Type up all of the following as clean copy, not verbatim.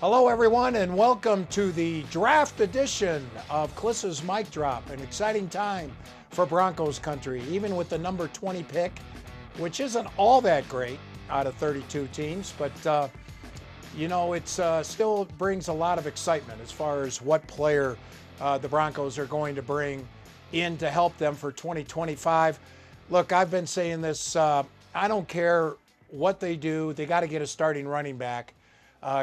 Hello, everyone, and welcome to the draft edition of KUSA's Mic Drop. An exciting time for Broncos country, even with the number 20 pick, which isn't all that great out of 32 teams, but it's still brings a lot of excitement as far as what player the Broncos are going to bring in to help them for 2025. Look, I've been saying this. I don't care what they do; they got to get a starting running back.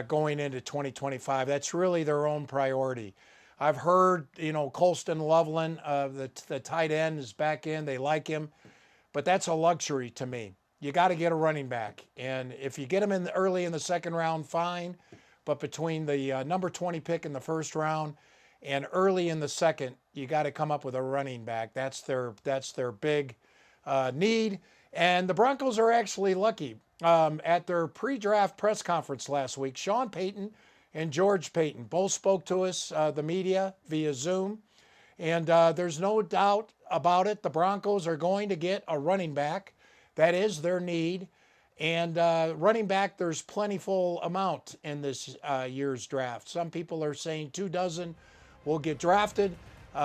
Going into 2025. That's really their own priority. I've heard, Colston Loveland, the tight end, is back in. They like him, but that's a luxury to me. You got to get a running back, and if you get him in early in the second round, fine. But between the number 20 pick in the first round and early in the second, you got to come up with a running back. That's their big need. And the Broncos are actually lucky. At their pre-draft press conference last week, Sean Payton and George Payton both spoke to us, the media, via Zoom. And there's no doubt about it. The Broncos are going to get a running back. That is their need. And running back, there's plentiful amount in this year's draft. Some people are saying 24 will get drafted.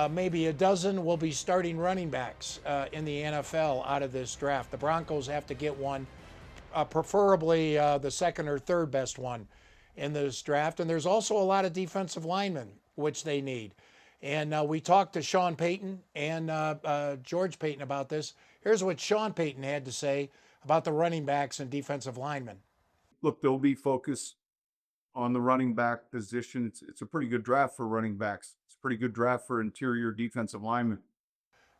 Maybe a dozen will be starting running backs in the NFL out of this draft. The Broncos have to get one, preferably the second or third best one in this draft. And there's also a lot of defensive linemen, which they need. And we talked to Sean Payton and George Payton about this. Here's what Sean Payton had to say about the running backs and defensive linemen. Look, they'll be focused on the running back position. It's a pretty good draft for running backs. It's a pretty good draft for interior defensive linemen.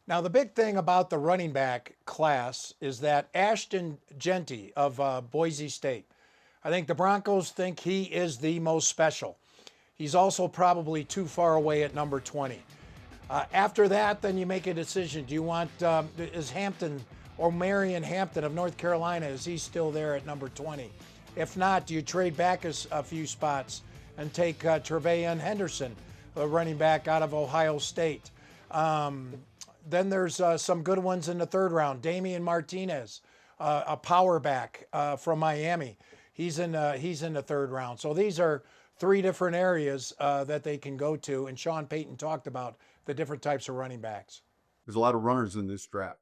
Now, the big thing about the running back class is that Ashton Genty of Boise State, I think the Broncos think he is the most special. He's also probably too far away at number 20. After that, then you make a decision. Do you want, is Hampton or Marion Hampton of North Carolina, is he still there at number 20? If not, do you trade back a few spots and take Tre'Veyon Henderson, a running back out of Ohio State? Then there's some good ones in the third round. Damian Martinez, a power back from Miami. He's in the third round. So these are three different areas that they can go to. And Sean Payton talked about the different types of running backs. There's a lot of runners in this draft.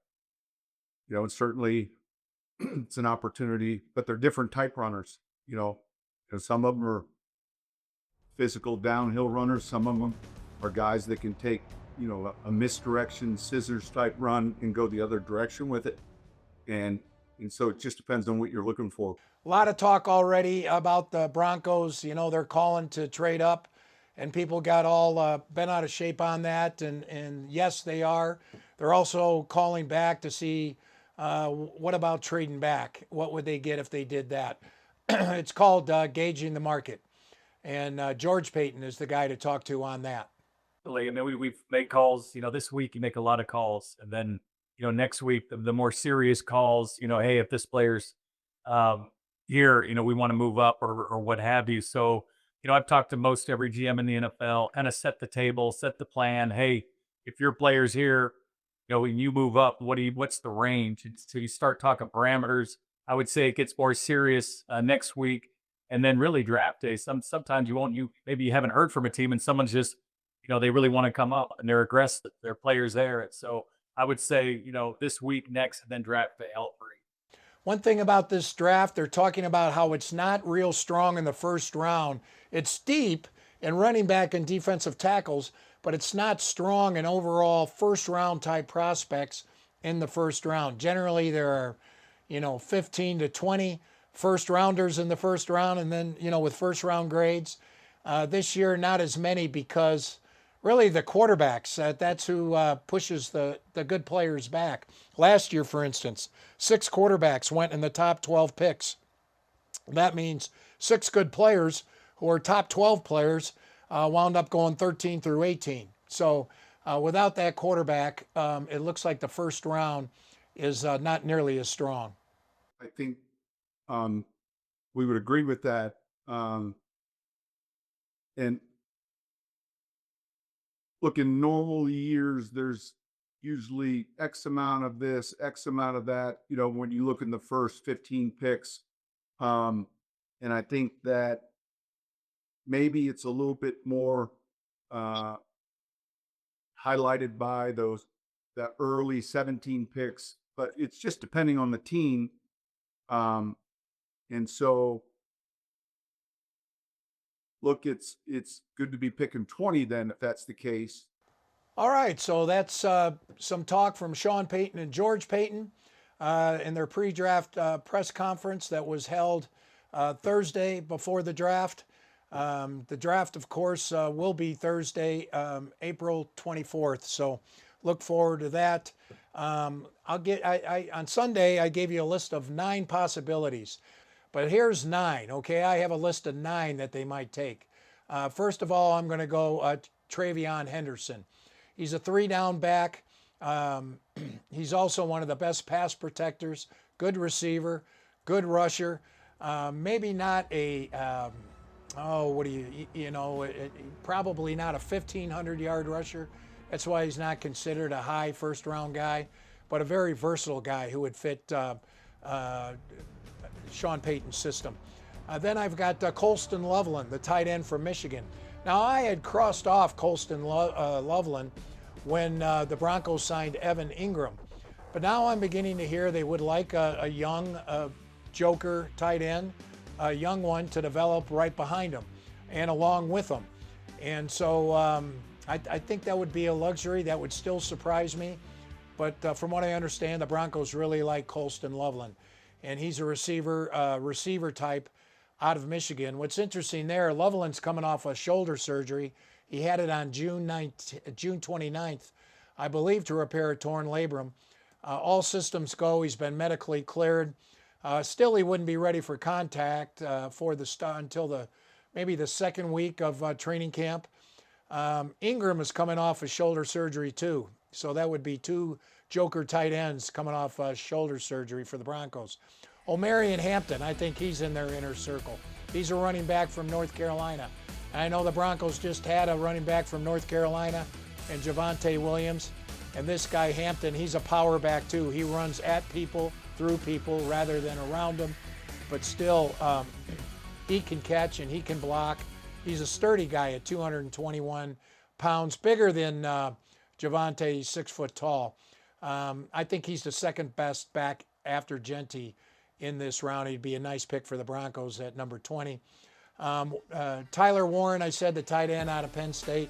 And certainly it's an opportunity, but they're different type runners. Some of them are physical downhill runners. Some of them are guys that can take a misdirection, scissors type run and go the other direction with it. And so it just depends on what you're looking for. A lot of talk already about the Broncos. They're calling to trade up, and people got all bent out of shape on that. And yes, they are. They're also calling back to see what about trading back? What would they get if they did that? It's called gauging the market. And George Payton is the guy to talk to on that. We've made calls, this week you make a lot of calls. And then, next week, the more serious calls, hey, if this player's here, we want to move up or what have you. So, I've talked to most every GM in the NFL, kind of set the table, set the plan. Hey, if your player's here, when you move up, what's the range? So you start talking parameters. I would say it gets more serious next week, and then really draft day. Sometimes maybe you haven't heard from a team and someone's just, they really want to come up and they're aggressive. Their players there. And so I would say, this week, next, and then draft day, all three. One thing about this draft, they're talking about how it's not real strong in the first round. It's deep in running back and defensive tackles, but it's not strong in overall first round type prospects in the first round. Generally, there are, 15 to 20 first rounders in the first round, and then, with first round grades. This year, not as many because really the quarterbacks, that's who pushes the good players back. Last year, for instance, 6 quarterbacks went in the top 12 picks. That means 6 good players who are top 12 players wound up going 13 through 18. So without that quarterback, it looks like the first round is not nearly as strong. I think we would agree with that. And look, in normal years, there's usually X amount of this, X amount of that, when you look in the first 15 picks. And I think that maybe it's a little bit more highlighted by that early 17 picks, but it's just depending on the team. And so look, it's good to be picking 20 then, if that's the case. All right, so that's some talk from Sean Payton and George Payton in their pre-draft press conference that was held Thursday before the draft. The draft, of course, will be Thursday, April 24th. So look forward to that. On Sunday, I gave you a list of 9 possibilities, but here's 9. Okay, I have a list of 9 that they might take. First of all, I'm going to go Travion Henderson. He's a 3-down back. He's also one of the best pass protectors, good receiver, good rusher. Maybe not a, probably not a 1,500-yard rusher. That's why he's not considered a high first-round guy, but a very versatile guy who would fit Sean Payton's system. Then I've got Colston Loveland, the tight end from Michigan. Now, I had crossed off Colston Loveland when the Broncos signed Evan Ingram. But now I'm beginning to hear they would like a young joker tight end, a young one to develop right behind him and along with him. And so I think that would be a luxury. That would still surprise me. But from what I understand, the Broncos really like Colston Loveland. And he's a receiver type out of Michigan. What's interesting there, Loveland's coming off a shoulder surgery. He had it on June 29th, I believe, to repair a torn labrum. All systems go. He's been medically cleared. Still, he wouldn't be ready for contact until maybe the second week of training camp. Ingram is coming off a shoulder surgery too. So that would be 2 joker tight ends coming off shoulder surgery for the Broncos. Omarion Hampton, I think he's in their inner circle. He's a running back from North Carolina. I know the Broncos just had a running back from North Carolina and Javonte Williams. And this guy Hampton, he's a power back too. He runs at people, through people, rather than around them. But still, he can catch and he can block. He's a sturdy guy at 221 pounds, bigger than Javonte, 6 foot tall. I think he's the second best back after Genty in this round. He'd be a nice pick for the Broncos at number 20. Tyler Warren, I said, the tight end out of Penn State.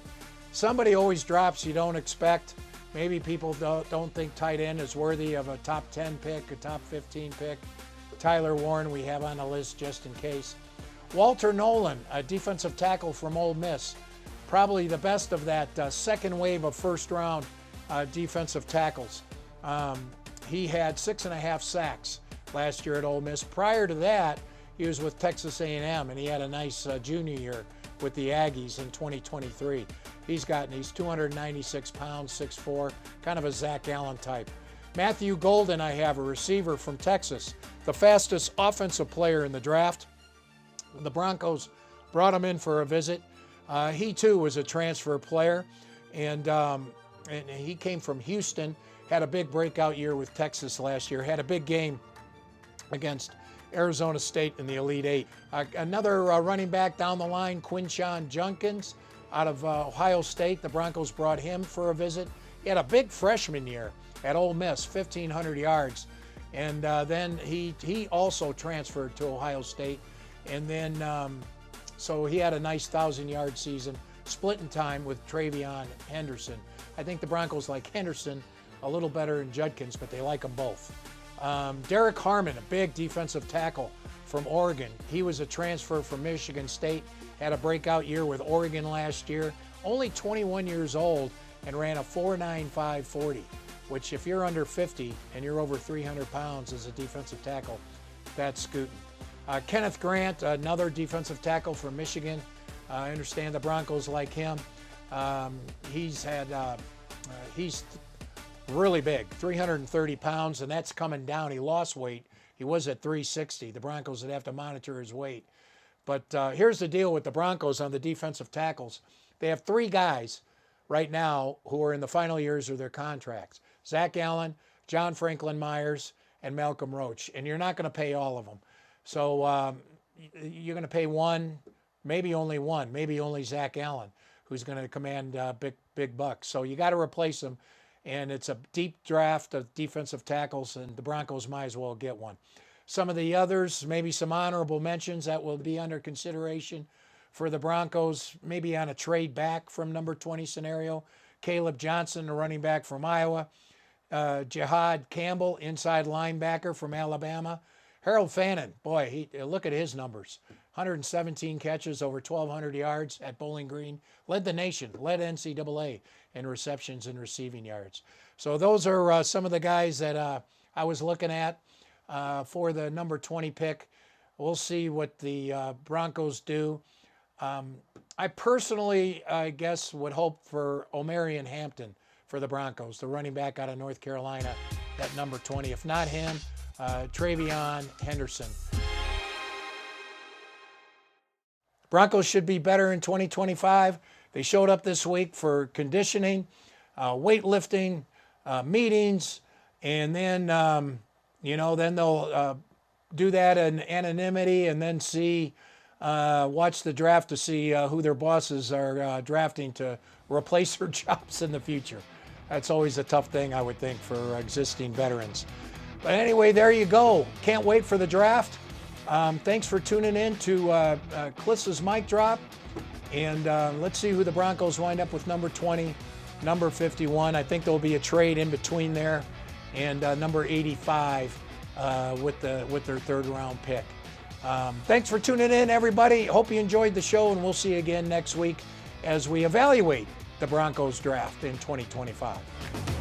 Somebody always drops you don't expect. Maybe people don't think tight end is worthy of a top 10 pick, a top 15 pick. Tyler Warren we have on the list just in case. Walter Nolan, a defensive tackle from Ole Miss. Probably the best of that second wave of first-round defensive tackles. He had 6.5 sacks last year at Ole Miss. Prior to that, he was with Texas A&M, and he had a nice junior year with the Aggies in 2023. He's 296 pounds, 6'4", kind of a Zach Allen type. Matthew Golden, I have, a receiver from Texas, the fastest offensive player in the draft. The Broncos brought him in for a visit. He too was a transfer player, and he came from Houston, had a big breakout year with Texas last year, had a big game against Arizona State in the Elite Eight. Another running back down the line, Quinshon Judkins out of Ohio State. The Broncos brought him for a visit. He had a big freshman year at Ole Miss, 1,500 yards. And then he also transferred to Ohio State. And then, so he had a nice 1,000-yard season, splitting time with Travion Henderson. I think the Broncos like Henderson a little better than Judkins, but they like them both. Derek Harmon, a big defensive tackle from Oregon. He was a transfer from Michigan State, had a breakout year with Oregon last year, only 21 years old, and ran a 4.95 40, which if you're under 50 and you're over 300 pounds as a defensive tackle, that's scooting. Kenneth Grant, another defensive tackle from Michigan. I understand the Broncos like him. He's really big, 330 pounds, and that's coming down. He lost weight. He was at 360. The Broncos would have to monitor his weight. But here's the deal with the Broncos on the defensive tackles. They have 3 guys right now who are in the final years of their contracts. Zach Allen, John Franklin Myers, and Malcolm Roach. And you're not going to pay all of them. So you're going to pay one, maybe only one, maybe only Zach Allen, who's going to command big bucks. So you got to replace him. And it's a deep draft of defensive tackles, and the Broncos might as well get one. Some of the others, maybe some honorable mentions that will be under consideration for the Broncos, maybe on a trade back from number 20 scenario. Caleb Johnson, the running back from Iowa. Jihad Campbell, inside linebacker from Alabama. Harold Fannin, boy, look at his numbers. 117 catches, over 1,200 yards at Bowling Green. Led the nation, led NCAA in receptions and receiving yards. So those are some of the guys that I was looking at for the number 20 pick. We'll see what the Broncos do. I personally, I guess, would hope for Omarion Hampton for the Broncos, the running back out of North Carolina, at number 20. If not him, Travion Henderson. Broncos should be better in 2025. They showed up this week for conditioning, weightlifting, meetings, and then, then they'll do that in anonymity and then watch the draft to see who their bosses are drafting to replace their jobs in the future. That's always a tough thing, I would think, for existing veterans. But anyway, there you go. Can't wait for the draft. Thanks for tuning in to Klis's Mic Drop. And let's see who the Broncos wind up with, number 20, number 51. I think there'll be a trade in between there, and number 85 with their third-round pick. Thanks for tuning in, everybody. Hope you enjoyed the show, and we'll see you again next week as we evaluate the Broncos draft in 2025.